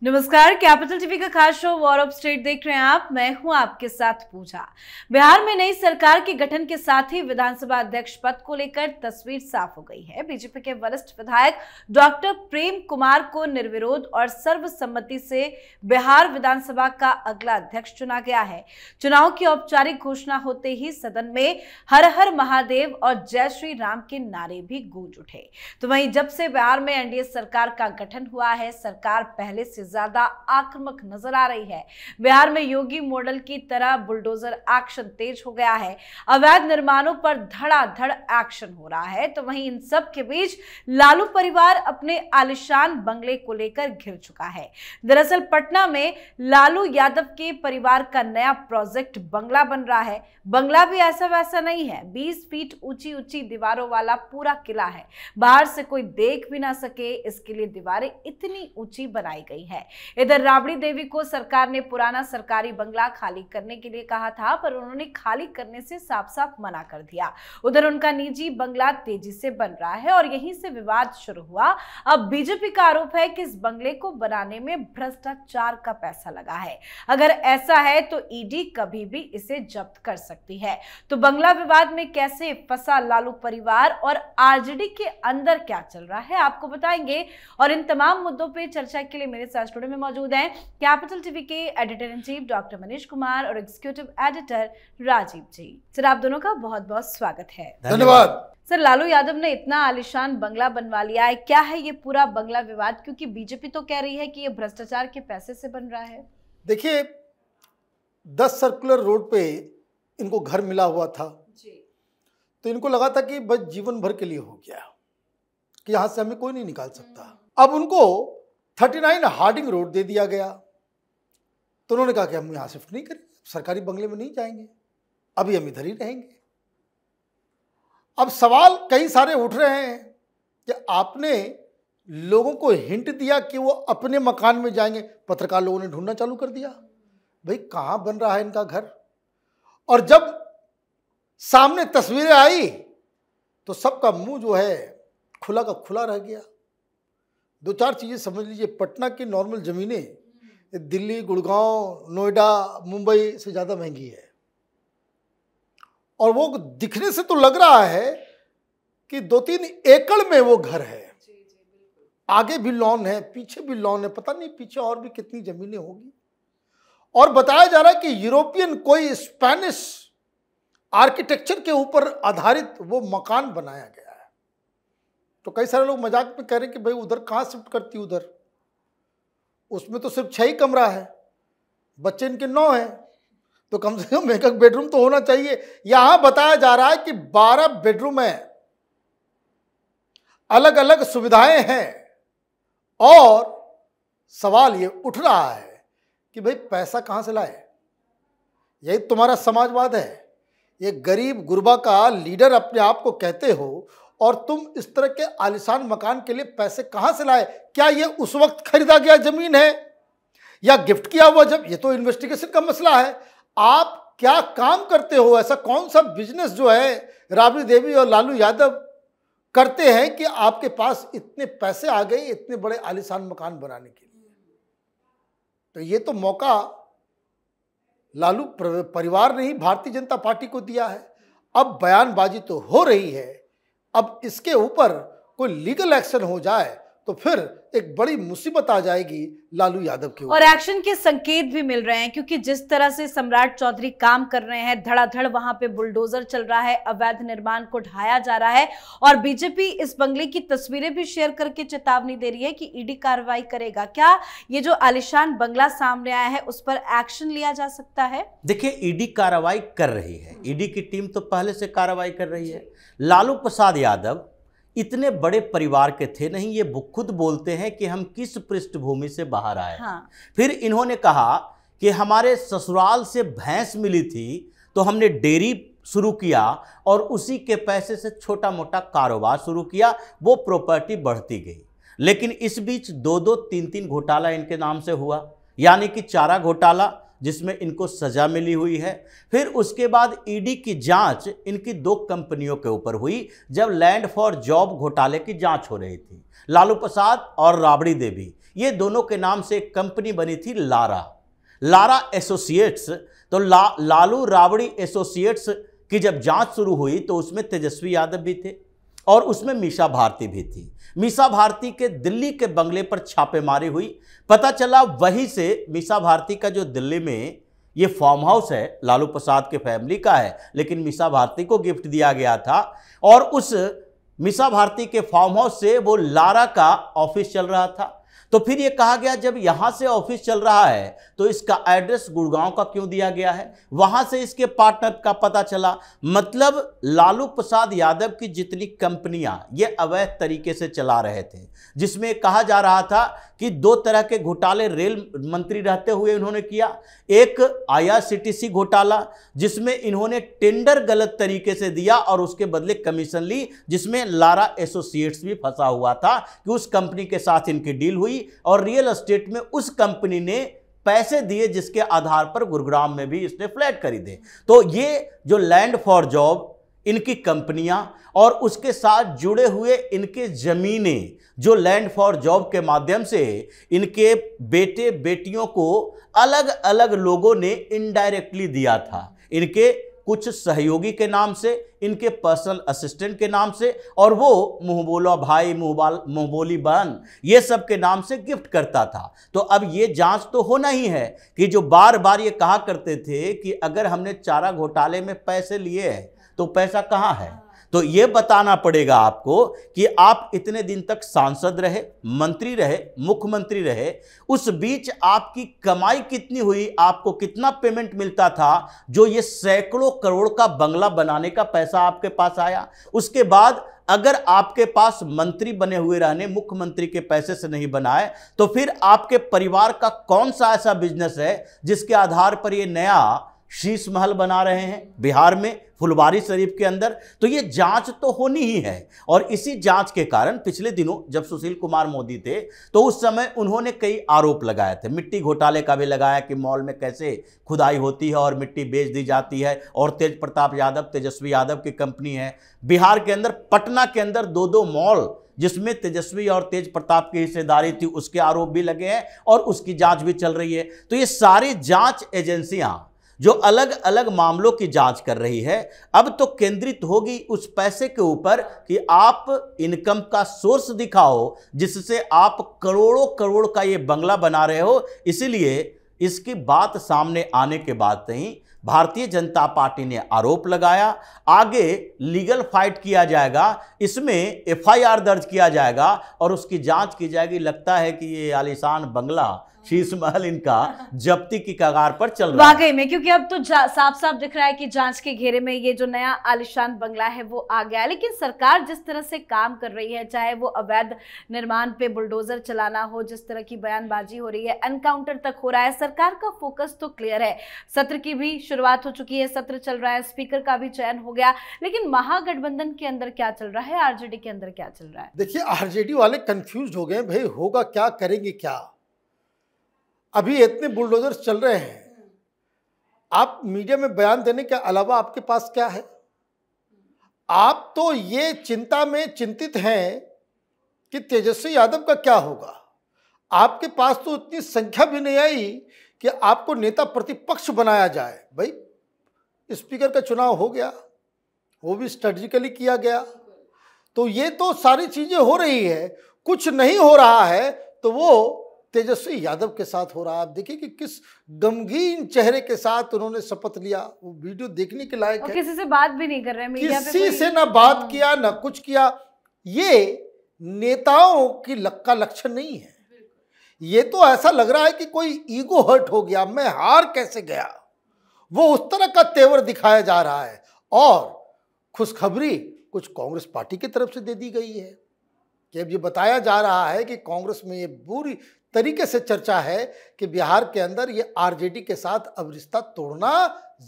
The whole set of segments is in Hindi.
नमस्कार, कैपिटल टीवी का खास शो वॉर ऑफ स्टेट देख रहे हैं आप। मैं हूं आपके साथ पूजा। बिहार में नई सरकार के गठन के साथ ही विधानसभा अध्यक्ष पद को लेकर तस्वीर साफ हो गई है। बीजेपी के वरिष्ठ विधायक डॉक्टर प्रेम कुमार को निर्विरोध और सर्वसम्मति से बिहार विधानसभा का अगला अध्यक्ष चुना गया है। चुनाव की औपचारिक घोषणा होते ही सदन में हर हर महादेव और जय श्री राम के नारे भी गूंज उठे। तो वहीं जब से बिहार में एनडीए सरकार का गठन हुआ है, सरकार पहले से ज्यादा आक्रामक नजर आ रही है। बिहार में योगी मॉडल की तरह बुलडोजर एक्शन तेज हो गया है। अवैध निर्माणों पर धड़ाधड़ एक्शन हो रहा है। तो वहीं इन सब के बीच लालू परिवार अपने आलिशान बंगले को लेकर घिर चुका है। दरअसल पटना में लालू यादव के परिवार का नया प्रोजेक्ट बंगला बन रहा है। बंगला भी ऐसा वैसा नहीं है, 20 फीट ऊंची ऊंची दीवारों वाला पूरा किला है। बाहर से कोई देख भी ना सके, इसके लिए दीवारें इतनी ऊंची बनाई गई है। इधर राबड़ी देवी को सरकार ने पुराना सरकारी बंगला खाली करने के लिए कहा था, पर उन्होंने खाली करने से साफ साफ मना कर दिया। उधर उनका निजी बंगला तेजी से बन रहा है और यहीं से विवाद शुरू हुआ। अब बीजेपी का आरोप है कि इस बंगले को बनाने में भ्रष्टाचार का पैसा लगा है। अगर ऐसा है तो ईडी कभी भी इसे जब्त कर सकती है। तो बंगला विवाद में कैसे फंसा लालू परिवार और आरजेडी के अंदर क्या चल रहा है, आपको बताएंगे। और इन तमाम मुद्दों पर चर्चा के लिए मेरे साथ स्टूडियो में मौजूद हैं कैपिटल टीवी के editor in chief doctor Manish Kumar और एग्जीक्यूटिव एडिटर राजीव जी। सर, आप दोनों का बहुत बहुत स्वागत है। धन्यवाद। सर, लालू यादव ने इतना आलिशान बंगला बनवा लिया है, क्या है ये पूरा बंगला विवाद? क्योंकि बीजेपी तो कह रही है कि ये भ्रष्टाचार के पैसे से बन रहा है। देखिए, 10 सर्कुलर रोड पे इनको घर मिला हुआ था जी। तो इनको लगा था कि बस जीवन भर के लिए हो गया, कि यहाँ से हमें कोई नहीं निकाल सकता। अब उनको 39 हार्डिंग रोड दे दिया गया, तो उन्होंने कहा कि हम यहाँ शिफ्ट नहीं करेंगे, सरकारी बंगले में नहीं जाएंगे, अभी हम इधर ही रहेंगे। अब सवाल कई सारे उठ रहे हैं कि आपने लोगों को हिंट दिया कि वो अपने मकान में जाएंगे। पत्रकार लोगों ने ढूंढना चालू कर दिया, भाई कहाँ बन रहा है इनका घर। और जब सामने तस्वीरें आई तो सबका मुंह जो है खुला का खुला रह गया। 2-4 चीज़ें समझ लीजिए, पटना की नॉर्मल ज़मीनें दिल्ली, गुड़गांव, नोएडा, मुंबई से ज़्यादा महंगी है। और वो दिखने से तो लग रहा है कि 2-3 एकड़ में वो घर है। आगे भी लॉन है, पीछे भी लॉन है, पता नहीं पीछे और भी कितनी ज़मीनें होगी। और बताया जा रहा है कि यूरोपियन कोई स्पेनिश आर्किटेक्चर के ऊपर आधारित वो मकान बनाया गया। तो कई सारे लोग मजाक में कह रहे हैं कि भाई उधर कहाँ शिफ्ट करती, उधर उसमें तो सिर्फ 6 ही कमरा है, बच्चे इनके 9 हैं, तो कम से कम 1 बेडरूम तो होना चाहिए। यहां बताया जा रहा है कि 12 बेडरूम है, अलग अलग सुविधाएं हैं। और सवाल ये उठ रहा है कि भाई पैसा कहां से लाए? यही तुम्हारा समाजवाद है? ये गरीब गुरबा का लीडर अपने आप को कहते हो और तुम इस तरह के आलिशान मकान के लिए पैसे कहां से लाए? क्या ये उस वक्त खरीदा गया जमीन है या गिफ्ट किया हुआ? जब ये तो इन्वेस्टिगेशन का मसला है। आप क्या काम करते हो? ऐसा कौन सा बिजनेस जो है राबड़ी देवी और लालू यादव करते हैं कि आपके पास इतने पैसे आ गए इतने बड़े आलिशान मकान बनाने के लिए? तो ये तो मौका लालू परिवार ने ही भारतीय जनता पार्टी को दिया है। अब बयानबाजी तो हो रही है, अब इसके ऊपर कोई लीगल एक्शन हो जाए तो फिर एक बड़ी मुसीबत आ जाएगी लालू यादव के ऊपर। और एक्शन के संकेत भी मिल रहे हैं, क्योंकि जिस तरह से सम्राट चौधरी काम कर रहे हैं, धड़ाधड़ वहां पे बुलडोजर चल रहा है, अवैध निर्माण को ढाया जा रहा है। और बीजेपी इस बंगले की तस्वीरें भी शेयर करके चेतावनी दे रही है कि ईडी कार्रवाई करेगा। क्या ये जो आलिशान बंगला सामने आया है उस पर एक्शन लिया जा सकता है? देखिए, ईडी कार्रवाई कर रही है, ईडी की टीम तो पहले से कार्रवाई कर रही है। लालू प्रसाद यादव इतने बड़े परिवार के थे नहीं, ये खुद बोलते हैं कि हम किस पृष्ठभूमि से बाहर आए। हाँ। फिर इन्होंने कहा कि हमारे ससुराल से भैंस मिली थी तो हमने डेयरी शुरू किया और उसी के पैसे से छोटा मोटा कारोबार शुरू किया, वो प्रॉपर्टी बढ़ती गई। लेकिन इस बीच 2-2, 3-3 घोटाला इनके नाम से हुआ, यानी कि चारा घोटाला जिसमें इनको सजा मिली हुई है। फिर उसके बाद ईडी की जांच इनकी 2 कंपनियों के ऊपर हुई जब लैंड फॉर जॉब घोटाले की जांच हो रही थी। लालू प्रसाद और राबड़ी देवी ये दोनों के नाम से एक कंपनी बनी थी लारा एसोसिएट्स। तो लालू राबड़ी एसोसिएट्स की जब जांच शुरू हुई तो उसमें तेजस्वी यादव भी थे और उसमें मीसा भारती भी थी। मीसा भारती के दिल्ली के बंगले पर छापेमारी हुई। पता चला वहीं से मीसा भारती का जो दिल्ली में ये फार्म हाउस है लालू प्रसाद के फैमिली का है, लेकिन मीसा भारती को गिफ्ट दिया गया था और उस मीसा भारती के फार्म हाउस से वो लारा का ऑफिस चल रहा था। तो फिर ये कहा गया जब यहां से ऑफिस चल रहा है तो इसका एड्रेस गुड़गांव का क्यों दिया गया है, वहां से इसके पार्टनर का पता चला। मतलब लालू प्रसाद यादव की जितनी कंपनियां ये अवैध तरीके से चला रहे थे, जिसमें कहा जा रहा था कि 2 तरह के घोटाले रेल मंत्री रहते हुए इन्होंने किया। एक IRCTC घोटाला जिसमें इन्होंने टेंडर गलत तरीके से दिया और उसके बदले कमीशन ली, जिसमें लारा एसोसिएट्स भी फंसा हुआ था कि उस कंपनी के साथ इनकी डील हुई और रियल एस्टेट में उस कंपनी ने पैसे दिए जिसके आधार पर गुरुग्राम में भी इसने फ्लैट खरीदे। तो ये जो लैंड फॉर जॉब इनकी कंपनियां और उसके साथ जुड़े हुए इनके जमीनें जो लैंड फॉर जॉब के माध्यम से इनके बेटे बेटियों को अलग अलग लोगों ने इनडायरेक्टली दिया था, इनके कुछ सहयोगी के नाम से, इनके पर्सनल असिस्टेंट के नाम से, और वो मुंह बोला भाई मुंह बोली बहन ये सब के नाम से गिफ्ट करता था। तो अब ये जांच तो होना ही है कि जो बार बार ये कहा करते थे कि अगर हमने चारा घोटाले में पैसे लिए हैं तो पैसा कहाँ है। तो ये बताना पड़ेगा आपको कि आप इतने दिन तक सांसद रहे, मंत्री रहे, मुख्यमंत्री रहे, उस बीच आपकी कमाई कितनी हुई, आपको कितना पेमेंट मिलता था जो ये सैकड़ों करोड़ का बंगला बनाने का पैसा आपके पास आया। उसके बाद अगर आपके पास मंत्री बने हुए रहने, मुख्यमंत्री के पैसे से नहीं बनाए, तो फिर आपके परिवार का कौन सा ऐसा बिजनेस है जिसके आधार पर ये नया शीश महल बना रहे हैं बिहार में, फुलवारी शरीफ के अंदर। तो ये जांच तो होनी ही है। और इसी जांच के कारण पिछले दिनों जब सुशील कुमार मोदी थे तो उस समय उन्होंने कई आरोप लगाए थे। मिट्टी घोटाले का भी लगाया कि मॉल में कैसे खुदाई होती है और मिट्टी बेच दी जाती है, और तेज प्रताप यादव, तेजस्वी यादव की कंपनी है बिहार के अंदर, पटना के अंदर 2 मॉल जिसमें तेजस्वी और तेज प्रताप की हिस्सेदारी थी उसके आरोप भी लगे हैं और उसकी जांच भी चल रही है। तो ये सारी जांच एजेंसियां जो अलग अलग मामलों की जांच कर रही है अब तो केंद्रित होगी उस पैसे के ऊपर कि आप इनकम का सोर्स दिखाओ जिससे आप करोड़ों करोड़ का ये बंगला बना रहे हो। इसीलिए इसकी बात सामने आने के बाद ही भारतीय जनता पार्टी ने आरोप लगाया, आगे लीगल फाइट किया जाएगा, इसमें FIR दर्ज किया जाएगा और उसकी जांच की जाएगी। लगता है कि ये आलीशान बंगला शीश महल इनका जब्ती की कगार पर चल रहा है वाकई में, क्योंकि अब तो साफ साफ दिख रहा है कि जांच के घेरे में ये जो नया आलिशान बंगला है वो आ गया है। लेकिन सरकार जिस तरह से काम कर रही है, चाहे वो अवैध निर्माण पे बुलडोजर चलाना हो, जिस तरह की बयानबाजी हो रही है, एनकाउंटर तक हो रहा है, सरकार का फोकस तो क्लियर है। सत्र की भी शुरुआत हो चुकी है, सत्र चल रहा है, स्पीकर का भी चयन हो गया, लेकिन महागठबंधन के अंदर क्या चल रहा है, आरजेडी के अंदर क्या चल रहा है? देखिए, आरजेडी वाले कंफ्यूज हो गए, भाई होगा क्या, करेंगे क्या। अभी इतने बुलडोजर चल रहे हैं, आप मीडिया में बयान देने के अलावा आपके पास क्या है? आप तो ये चिंता में चिंतित हैं कि तेजस्वी यादव का क्या होगा। आपके पास तो इतनी संख्या भी नहीं आई कि आपको नेता प्रतिपक्ष बनाया जाए। भाई स्पीकर का चुनाव हो गया, वो भी स्ट्रेटजिकली किया गया, तो ये तो सारी चीजें हो रही है। कुछ नहीं हो रहा है तो वो तेजस्वी यादव के साथ हो रहा है। आप देखिए कि किस गमगीन चेहरे के साथ उन्होंने शपथ लिया, वो वीडियो देखने के लायक है। किसी से बात भी नहीं कर रहे हैं मीडिया पे, किसी से ना बात किया ना कुछ किया। ये नेताओं की का लक्षण नहीं है। ये तो ऐसा लग रहा है कि कोई ईगो हर्ट हो गया, मैं हार कैसे गया, वो उस तरह का तेवर दिखाया जा रहा है। और खुशखबरी कुछ कांग्रेस पार्टी की तरफ से दे दी गई है कि अब ये बताया जा रहा है कि कांग्रेस में ये बुरी तरीके से चर्चा है कि बिहार के अंदर ये आरजेडी के साथ अब रिश्ता तोड़ना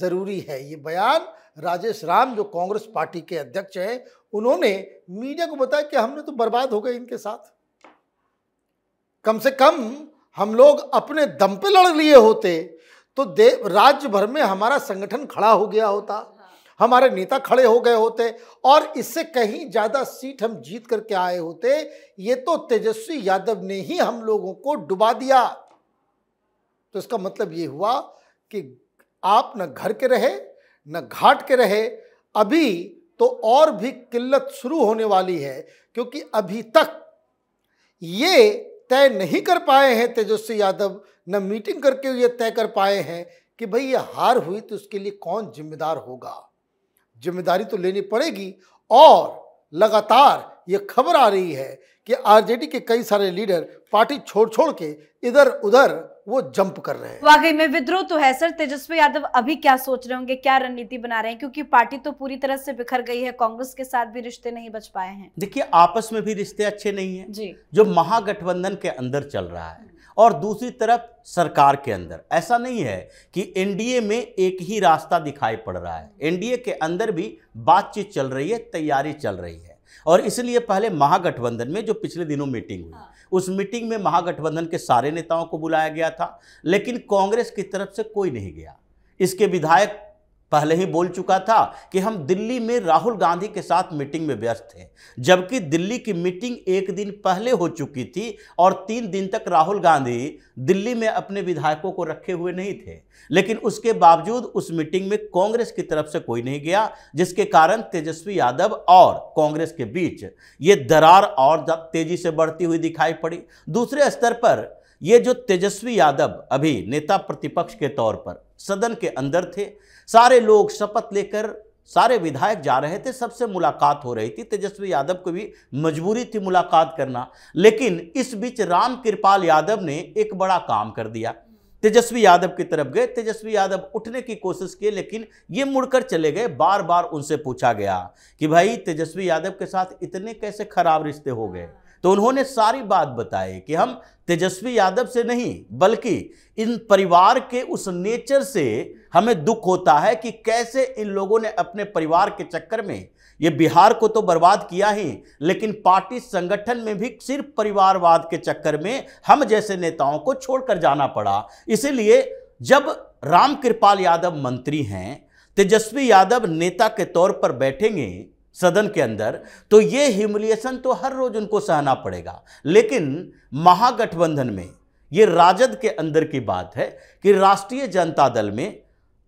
जरूरी है। ये बयान राजेश राम जो कांग्रेस पार्टी के अध्यक्ष हैं, उन्होंने मीडिया को बताया कि हमने तो बर्बाद हो गए इनके साथ। कम से कम हम लोग अपने दम पे लड़ लिए होते तो राज्य भर में हमारा संगठन खड़ा हो गया होता, हमारे नेता खड़े हो गए होते और इससे कहीं ज्यादा सीट हम जीत करके आए होते। ये तो तेजस्वी यादव ने ही हम लोगों को डुबा दिया। तो इसका मतलब ये हुआ कि आप न घर के रहे न घाट के रहे। अभी तो और भी किल्लत शुरू होने वाली है, क्योंकि अभी तक ये तय नहीं कर पाए हैं तेजस्वी यादव, न मीटिंग करके ये तय कर पाए हैं कि भाई ये हार हुई तो उसके लिए कौन जिम्मेदार होगा। जिम्मेदारी तो लेनी पड़ेगी। और लगातार ये खबर आ रही है कि आरजेडी के कई सारे लीडर पार्टी छोड़ के इधर उधर वो जंप कर रहे हैं। वाकई में विद्रोह तो है सर। तेजस्वी यादव अभी क्या सोच रहे होंगे, क्या रणनीति बना रहे हैं, क्योंकि पार्टी तो पूरी तरह से बिखर गई है, कांग्रेस के साथ भी रिश्ते नहीं बच पाए हैं। देखिए, आपस में भी रिश्ते अच्छे नहीं हैं जी। जो महागठबंधन के अंदर चल रहा है और दूसरी तरफ सरकार के अंदर। ऐसा नहीं है कि एनडीए में एक ही रास्ता दिखाई पड़ रहा है, एनडीए के अंदर भी बातचीत चल रही है, तैयारी चल रही है। और इसलिए पहले महागठबंधन में जो पिछले दिनों मीटिंग हुई, उस मीटिंग में महागठबंधन के सारे नेताओं को बुलाया गया था, लेकिन कांग्रेस की तरफ से कोई नहीं गया। इसके विधायक पहले ही बोल चुका था कि हम दिल्ली में राहुल गांधी के साथ मीटिंग में व्यस्त थे, जबकि दिल्ली की मीटिंग एक दिन पहले हो चुकी थी और 3 दिन तक राहुल गांधी दिल्ली में अपने विधायकों को रखे हुए नहीं थे। लेकिन उसके बावजूद उस मीटिंग में कांग्रेस की तरफ से कोई नहीं गया, जिसके कारण तेजस्वी यादव और कांग्रेस के बीच ये दरार और तेजी से बढ़ती हुई दिखाई पड़ी। दूसरे स्तर पर ये जो तेजस्वी यादव अभी नेता प्रतिपक्ष के तौर पर सदन के अंदर थे, सारे लोग शपथ लेकर सारे विधायक जा रहे थे, सबसे मुलाकात हो रही थी, तेजस्वी यादव को भी मजबूरी थी मुलाकात करना। लेकिन इस बीच रामकृपाल यादव ने एक बड़ा काम कर दिया, तेजस्वी यादव की तरफ गए। तेजस्वी यादव उठने की कोशिश की, लेकिन ये मुड़कर चले गए। बार बार उनसे पूछा गया कि भाई तेजस्वी यादव के साथ इतने कैसे खराब रिश्ते हो गए, तो उन्होंने सारी बात बताई कि हम तेजस्वी यादव से नहीं बल्कि इन परिवार के उस नेचर से हमें दुख होता है कि कैसे इन लोगों ने अपने परिवार के चक्कर में ये बिहार को तो बर्बाद किया ही, लेकिन पार्टी संगठन में भी सिर्फ परिवारवाद के चक्कर में हम जैसे नेताओं को छोड़कर जाना पड़ा। इसीलिए जब रामकृपाल यादव मंत्री हैं, तेजस्वी यादव नेता के तौर पर बैठेंगे सदन के अंदर, तो ये ह्यूमिलिएशन तो हर रोज उनको सहना पड़ेगा। लेकिन महागठबंधन में ये राजद के अंदर की बात है कि राष्ट्रीय जनता दल में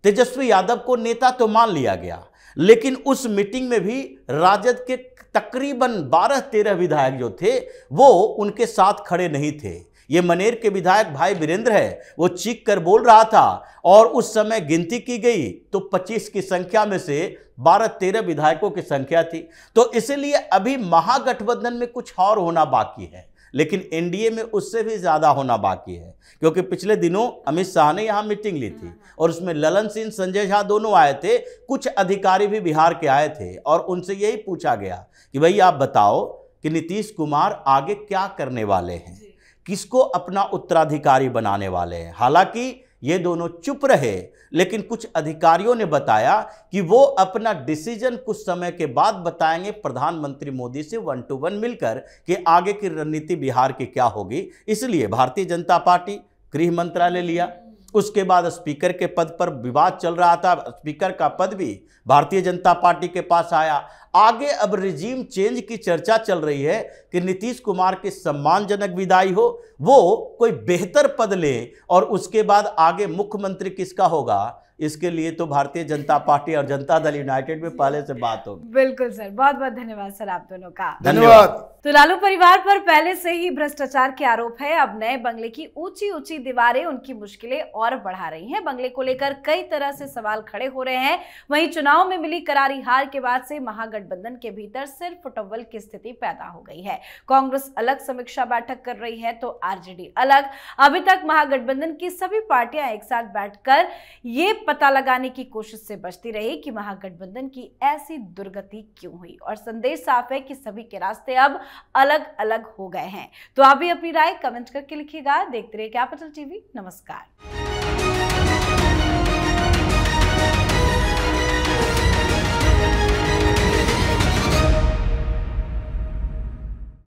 तेजस्वी यादव को नेता तो मान लिया गया, लेकिन उस मीटिंग में भी राजद के तकरीबन 12-13 विधायक जो थे वो उनके साथ खड़े नहीं थे। ये मनेर के विधायक भाई वीरेंद्र है, वो चीख कर बोल रहा था और उस समय गिनती की गई तो 25 की संख्या में से 12-13 विधायकों की संख्या थी। तो इसलिए अभी महागठबंधन में कुछ और होना बाकी है, लेकिन एनडीए में उससे भी ज़्यादा होना बाकी है, क्योंकि पिछले दिनों अमित शाह ने यहाँ मीटिंग ली थी और उसमें ललन सिंह, संजय झा दोनों आए थे, कुछ अधिकारी भी बिहार के आए थे और उनसे यही पूछा गया कि भाई आप बताओ कि नीतीश कुमार आगे क्या करने वाले हैं, किसको अपना उत्तराधिकारी बनाने वाले हैं। हालांकि ये दोनों चुप रहे, लेकिन कुछ अधिकारियों ने बताया कि वो अपना डिसीजन कुछ समय के बाद बताएंगे प्रधानमंत्री मोदी से 1 to 1 मिलकर कि आगे की रणनीति बिहार की क्या होगी। इसलिए भारतीय जनता पार्टी गृह मंत्रालय लिया, उसके बाद स्पीकर के पद पर विवाद चल रहा था, स्पीकर का पद भी भारतीय जनता पार्टी के पास आया। आगे अब रिजीम चेंज की चर्चा चल रही है कि नीतीश कुमार की सम्मानजनक विदाई हो, वो कोई बेहतर पद ले और उसके बाद आगे मुख्यमंत्री किसका होगा, इसके लिए तो भारतीय जनता पार्टी और जनता दल यूनाइटेड में पहले से बात होगी। बिल्कुल सर, बहुत बहुत धन्यवाद सर आप दोनों का। धन्यवाद। तो लालू परिवार पर पहले से ही भ्रष्टाचार के आरोप है, अब नए बंगले की ऊंची ऊंची दीवारें उनकी मुश्किलें और बढ़ा रही हैं। बंगले को लेकर कई तरह से सवाल खड़े हो रहे हैं। वहीं चुनाव में मिली करारी हार के बाद से महागठबंधन के भीतर सिर्फ फुटबॉल की स्थिति पैदा हो गई है। कांग्रेस अलग समीक्षा बैठक कर रही है तो आरजेडी अलग। अभी तक महागठबंधन की सभी पार्टियां एक साथ बैठकर ये पता लगाने की कोशिश से बचती रही कि महागठबंधन की ऐसी दुर्गति क्यों हुई, और संदेश साफ है कि सभी के रास्ते अब अलग अलग हो गए हैं। तो आप भी अपनी राय कमेंट करके लिखिएगा। देखते रहिए कैपिटल टीवी। नमस्कार।